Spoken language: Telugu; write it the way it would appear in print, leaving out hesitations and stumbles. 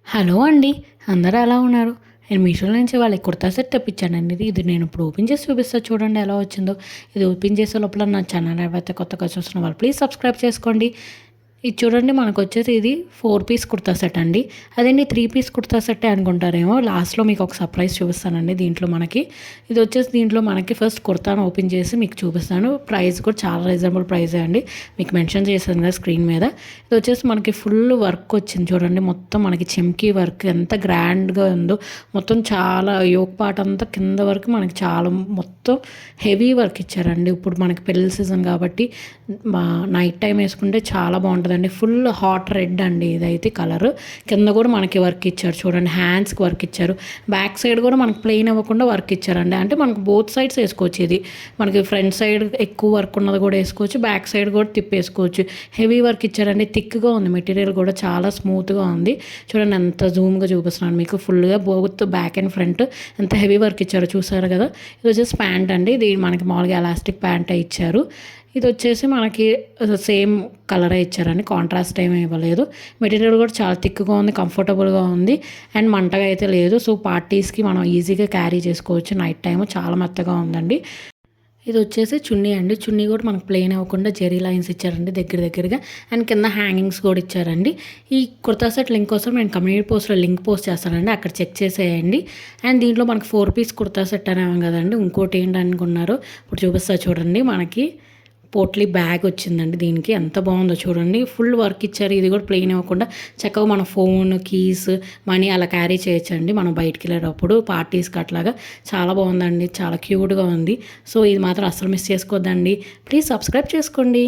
హలో అండి. అందరూ ఎలా ఉన్నారు? నేను మీషోలో నుంచి వాళ్ళకి కుర్తా సెట్ తెప్పించానండి. ఇది నేను ఇప్పుడు ఓపెన్ చేసి చూపిస్తా చూడండి ఎలా వచ్చిందో. ఇది ఓపెన్ చేసే లోపల నా ఛానల్ ఎవరైతే కొత్తగా చూస్తున్న వాళ్ళు ప్లీజ్ సబ్స్క్రైబ్ చేసుకోండి. ఇది చూడండి మనకొచ్చేసి ఇది 4 పీస్ కుర్తా సెట్ అండి. అదేండి 3 పీస్ కుర్తా సెట్టే అనుకుంటారేమో. లాస్ట్‌లో మీకు ఒక సర్ప్రైజ్ చూపిస్తానండి దీంట్లో మనకి. ఇది వచ్చేసి దీంట్లో మనకి ఫస్ట్ కుర్తాను ఓపెన్ చేసి మీకు చూపిస్తాను. ప్రైస్ కూడా చాలా రీజనబుల్ ప్రైజే అండి. మీకు మెన్షన్ చేశాను కదా స్క్రీన్ మీద. ఇది వచ్చేసి మనకి ఫుల్ వర్క్ వచ్చింది చూడండి. మొత్తం మనకి చెమ్కీ వర్క్ ఎంత గ్రాండ్‌గా ఉందో. మొత్తం చాలా యోక్ పార్ట్ అంతా కింద వరకు మనకి చాలా మొత్తం హెవీ వర్క్ ఇచ్చారండి. ఇప్పుడు మనకి పెళ్లి సీజన్ కాబట్టి నైట్ టైం వేసుకుంటే చాలా బాగుంటుంది. ఫుల్ హాట్ రెడ్ అండి ఇదైతే కలర్. కింద కూడా మనకి వర్క్ ఇచ్చారు చూడండి. హ్యాండ్స్కి వర్క్ ఇచ్చారు. బ్యాక్ సైడ్ కూడా మనకి ప్లెయిన్ అవ్వకుండా వర్క్ ఇచ్చారండి. అంటే మనకు బోత్ సైడ్స్ వేసుకోవచ్చు. ఇది మనకి ఫ్రంట్ సైడ్ ఎక్కువ వర్క్ ఉన్నది కూడా వేసుకోవచ్చు. బ్యాక్ సైడ్ కూడా తిప్పేసుకోవచ్చు. హెవీ వర్క్ ఇచ్చారండి. థిక్గా ఉంది మెటీరియల్ కూడా చాలా స్మూత్గా ఉంది. చూడండి ఎంత జూమ్గా చూపిస్తున్నాను మీకు. ఫుల్గా బోత్ బ్యాక్ అండ్ ఫ్రంట్ ఎంత హెవీ వర్క్ ఇచ్చారో చూసారు కదా. ఇది వచ్చేసి ప్యాంట్ అండి. ఇది మనకి మామూలుగా ఎలాస్టిక్ ప్యాంటే ఇచ్చారు. ఇది వచ్చేసి మనకి సేమ్ కలరే ఇచ్చారండి. కాంట్రాస్ట్ ఏమీ ఇవ్వలేదు. మెటీరియల్ కూడా చాలా థిక్గా ఉంది. కంఫర్టబుల్గా ఉంది. అండ్ మంటగా అయితే లేదు. సో పార్టీస్కి మనం ఈజీగా క్యారీ చేసుకోవచ్చు. నైట్ టైము చాలా మెత్తగా ఉందండి. ఇది వచ్చేసి చున్నీ అండి. చున్నీ కూడా మనకు ప్లెయిన్ అవ్వకుండా జెరీ లైన్స్ ఇచ్చారండి దగ్గరగా. అండ్ కింద హ్యాంగింగ్స్ కూడా ఇచ్చారండి. ఈ కుర్తా సెట్ లింక్ కోసం నేను కమ్యూనిటీ పోస్ట్లో లింక్ పోస్ట్ చేస్తానండి. అక్కడ చెక్ చేసేయండి. అండ్ దీంట్లో మనకి 4 పీస్ కుర్తా సెట్ అనేవాం కదండి. ఇంకోటి ఏంటి అనుకున్నారు ఇప్పుడు చూపిస్తా చూడండి. మనకి పోట్లీ బ్యాగ్ వచ్చిందండి. దీనికి ఎంత బాగుందో చూడండి. ఫుల్ వర్క్ ఇచ్చారు. ఇది కూడా ప్లెయిన్ అవ్వకుండా చక్కగా మన ఫోన్ కీస్ మనీ అలా క్యారీ చేయొచ్చండి. మనం బయటికి వెళ్ళేటప్పుడు పార్టీస్కి అట్లాగా చాలా బాగుందండి. చాలా క్యూట్గా ఉంది. సో ఇది మాత్రం అస్సలు మిస్ చేసుకోవద్దండి. ప్లీజ్ సబ్స్క్రైబ్ చేసుకోండి.